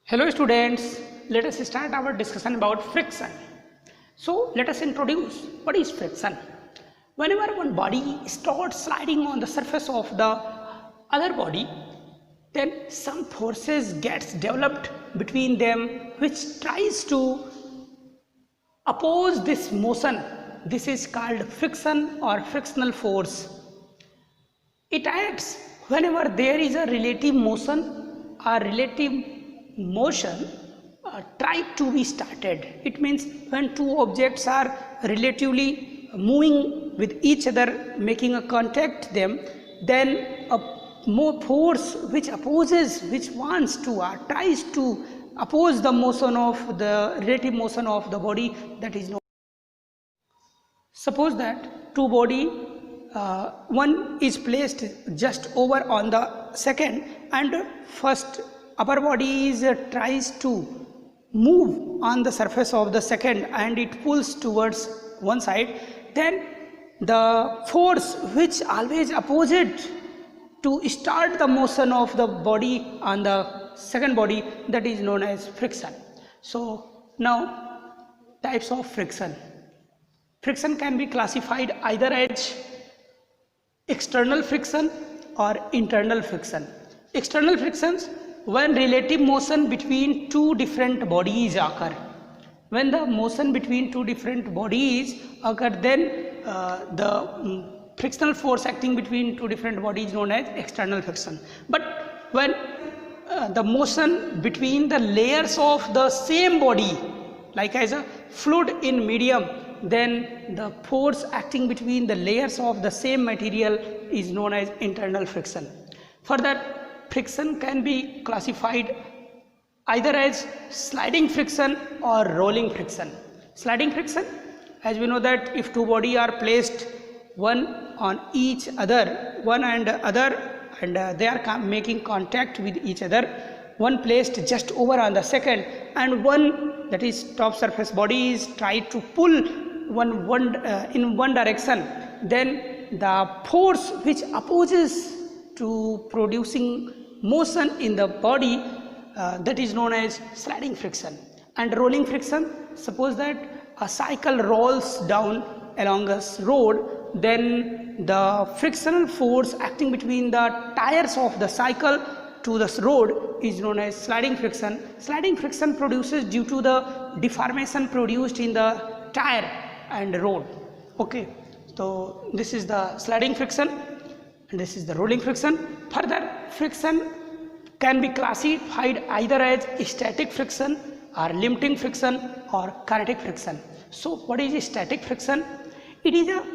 Hello students, let us start our discussion about friction. So let us introduce what is friction. Whenever one body starts sliding on the surface of the other body, then some forces gets developed between them which tries to oppose this motion. This is called friction or frictional force. It acts whenever there is a relative motion or relative motion try to be started. It means when two objects are relatively moving with each other, making a contact them, then a more force which opposes, which wants to or tries to oppose the motion of the relative motion of the body, that is known. Suppose that two body, one is placed just over on the second, and first upper body is tries to move on the surface of the second and it pulls towards one side, then the force which always opposite to start the motion of the body on the second body, that is known as friction. So now types of friction. Friction can be classified either as external friction or internal friction. External frictions, when relative motion between two different bodies occur. When the motion between two different bodies occur, then the frictional force acting between two different bodies is known as external friction. But when the motion between the layers of the same body, like as a fluid in medium, then the force acting between the layers of the same material is known as internal friction. Further, friction can be classified either as sliding friction or rolling friction. Sliding friction, as we know that if two bodies are placed one on each other, one and other, and they are making contact with each other, one placed just over on the second, and one, that is top surface body, is try to pull in one direction, then the force which opposes to producing motion in the body, that is known as sliding friction. And rolling friction, suppose that a cycle rolls down along a road, then the frictional force acting between the tires of the cycle to the road is known as sliding friction. Sliding friction produces due to the deformation produced in the tire and road. Okay, so this is the sliding friction and this is the rolling friction. Further, friction can be classified either as static friction or limiting friction or kinetic friction. So what is static friction? It is a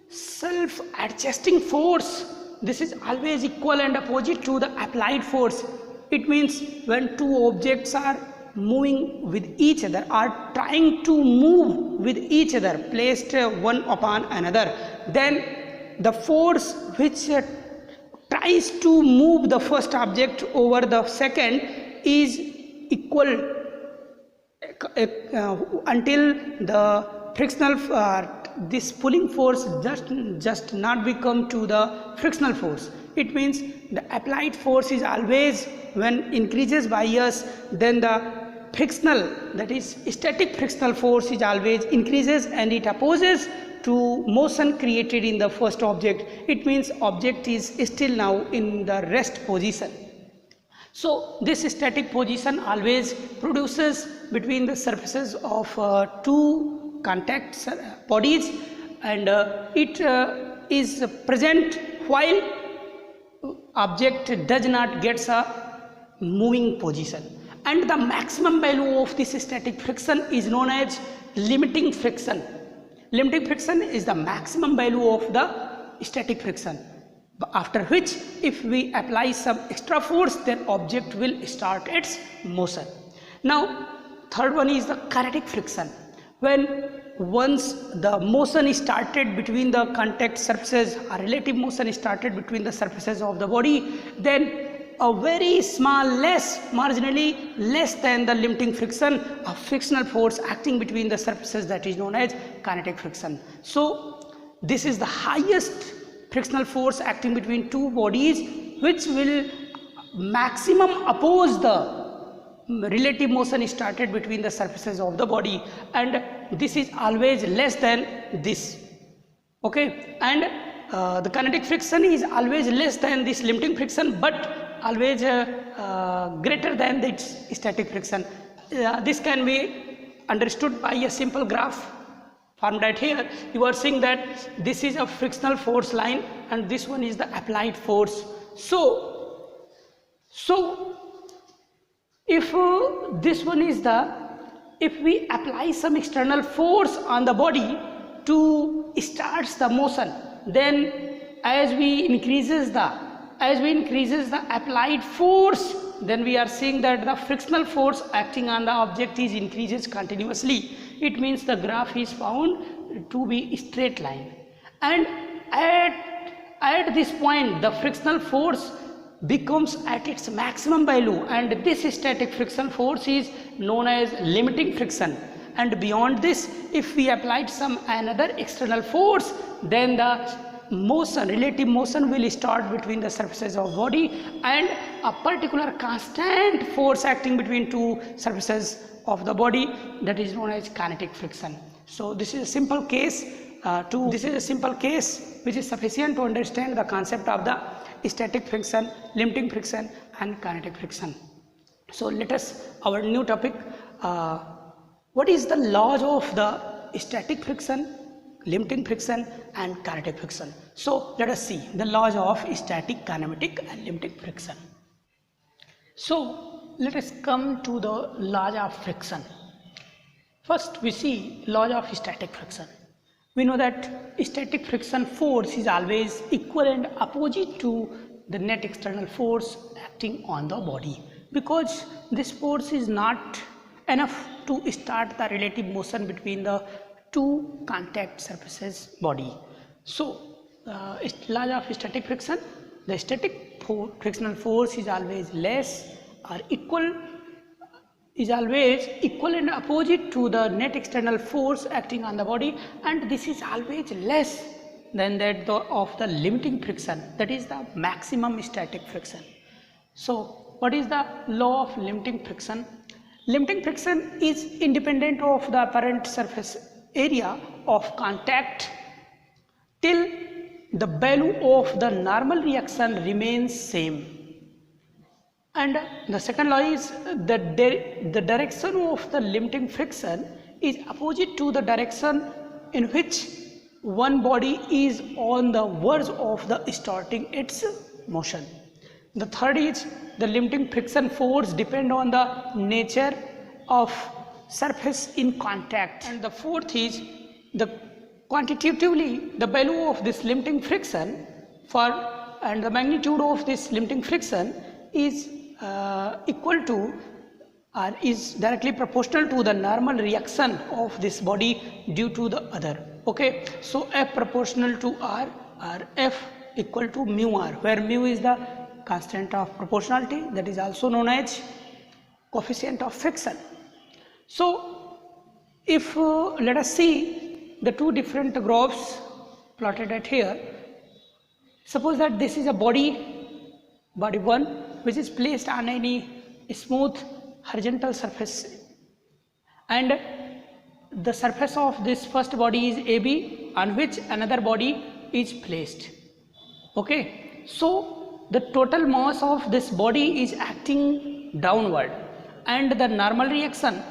self-adjusting force. This is always equal and opposite to the applied force. It means when two objects are moving with each other, are trying to move with each other, placed one upon another, then the force which tries to move the first object over the second is equal until the frictional this pulling force just not become to the frictional force. It means the applied force is always, when increases by us, then the frictional, that is static frictional force, is always increases and it opposes to motion created in the first object. It means object is still now in the rest position. So this static position always produces between the surfaces of two contact bodies, and it is present while object does not get a moving position. And the maximum value of this static friction is known as limiting friction. Limiting friction is the maximum value of the static friction, after which if we apply some extra force, then object will start its motion. Now third one is the kinetic friction. When once the motion is started between the contact surfaces, a relative motion is started between the surfaces of the body, then a very small, marginally less than the limiting friction, a frictional force acting between the surfaces, that is known as kinetic friction. So this is the highest frictional force acting between two bodies which will maximum oppose the relative motion started between the surfaces of the body, and this is always less than this. Okay, and the kinetic friction is always less than this limiting friction, but always greater than its static friction. This can be understood by a simple graph formed right here. You are seeing that this is a frictional force line and this one is the applied force. So if this one is if we apply some external force on the body to starts the motion, then as we increases the applied force, then we are seeing that the frictional force acting on the object is increases continuously. It means the graph is found to be straight line, and at this point the frictional force becomes at its maximum value, and this static friction force is known as limiting friction. And beyond this, if we applied some another external force, then the relative motion will start between the surfaces of body, and a particular constant force acting between two surfaces of the body, that is known as kinetic friction. So this is a simple case which is sufficient to understand the concept of the static friction, limiting friction and kinetic friction. So let us our new topic, what is the laws of the static friction, limiting friction and kinetic friction. So let us see the laws of static, kinematic and limiting friction. So let us come to the laws of friction. First we see laws of static friction. We know that static friction force is always equal and opposite to the net external force acting on the body, because this force is not enough to start the relative motion between the two contact surfaces body. So laws of static friction, the static frictional force is always less or equal and opposite to the net external force acting on the body, and this is always less than that of the limiting friction, that is the maximum static friction. So what is the law of limiting friction? Limiting friction is independent of the apparent surface area of contact till the value of the normal reaction remains same. And the second law is that the direction of the limiting friction is opposite to the direction in which one body is on the verge of the starting its motion. The third is the limiting friction force depend on the nature of surface in contact. And the fourth is the quantitatively the value of this limiting friction and the magnitude of this limiting friction is equal to or is directly proportional to the normal reaction of this body due to the other. Okay, so F proportional to R or F equal to mu R, where mu is the constant of proportionality, that is also known as coefficient of friction. So if let us see the two different graphs plotted at here. Suppose that this is a body 1, which is placed on any smooth horizontal surface, and the surface of this first body is AB, on which another body is placed. Okay, so the total mass of this body is acting downward, and the normal reaction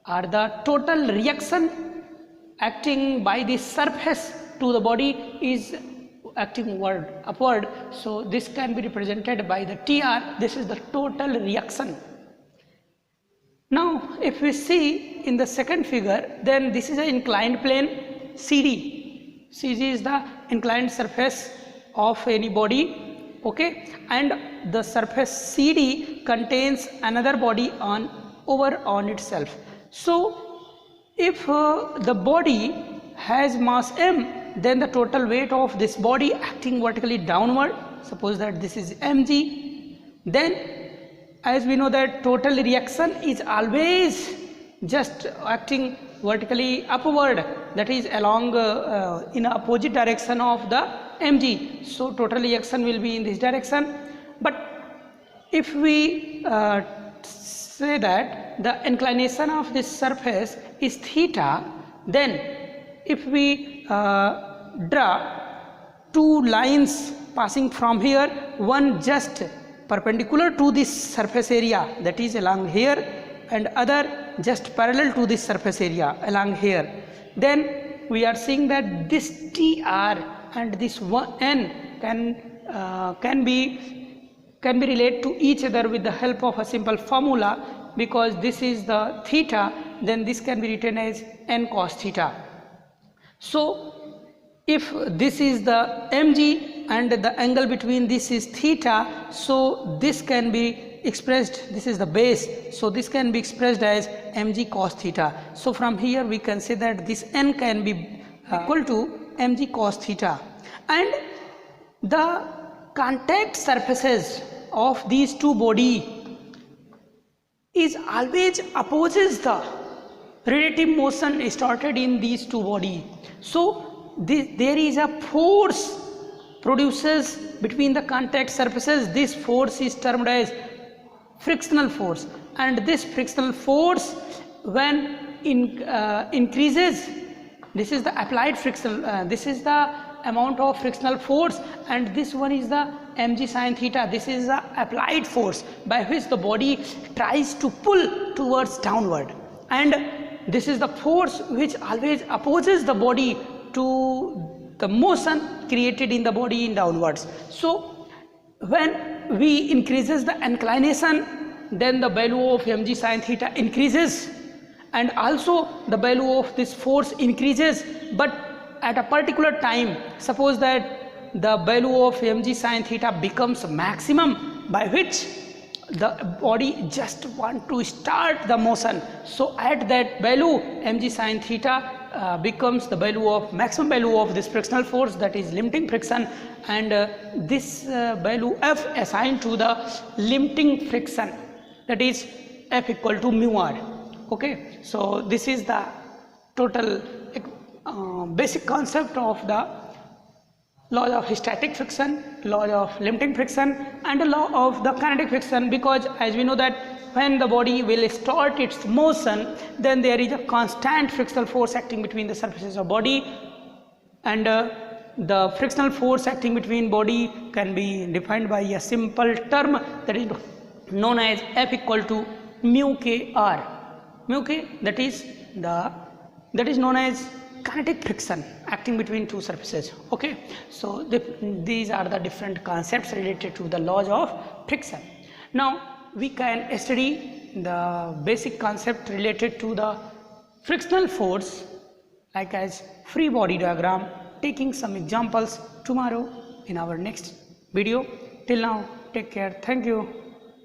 or the total reaction acting by the surface to the body is acting upward. So this can be represented by the TR. This is the total reaction. Now if we see in the second figure, then this is an inclined plane CD. CD is the inclined surface of any body. Okay, and the surface CD contains another body over on itself. So if the body has mass m, then the total weight of this body acting vertically downward, suppose that this is mg, then as we know that total reaction is always just acting vertically upward, that is along in opposite direction of the mg. So total reaction will be in this direction. But if we say that the inclination of this surface is theta, then if we draw two lines passing from here, one just perpendicular to this surface area, that is along here, and other just parallel to this surface area along here, then we are seeing that this TR and this N can be related to each other with the help of a simple formula, because this is the theta, then this can be written as N cos theta. So if this is the mg and the angle between this is theta, so this can be expressed, this is the base, so this can be expressed as mg cos theta. So from here we can say that this N can be equal to mg cos theta, and the contact surfaces of these two body is always opposes the relative motion started in these two body. So there is a force produces between the contact surfaces. This force is termed as frictional force, and this frictional force when increases, this is the applied frictional, this is the amount of frictional force, and this one is the mg sin theta, this is the applied force by which the body tries to pull towards downward, and this is the force which always opposes the body to the motion created in the body in downwards. So when we increases the inclination, then the value of mg sin theta increases, and also the value of this force increases, but at a particular time, suppose that the value of mg sin theta becomes maximum, by which the body just want to start the motion. So at that value mg sin theta becomes the value of maximum value of this frictional force, that is limiting friction, and this value F assigned to the limiting friction, that is F equal to mu r. Okay, so this is the total basic concept of the law of static friction, law of limiting friction, and the law of the kinetic friction, because as we know that when the body will start its motion, then there is a constant frictional force acting between the surfaces of body, and the frictional force acting between body can be defined by a simple term that is known as F equal to mu k r. Mu k, that is known as kinetic friction acting between two surfaces. Okay, so these are the different concepts related to the laws of friction. Now we can study the basic concept related to the frictional force like as free body diagram, taking some examples tomorrow in our next video. Till now, take care. Thank you.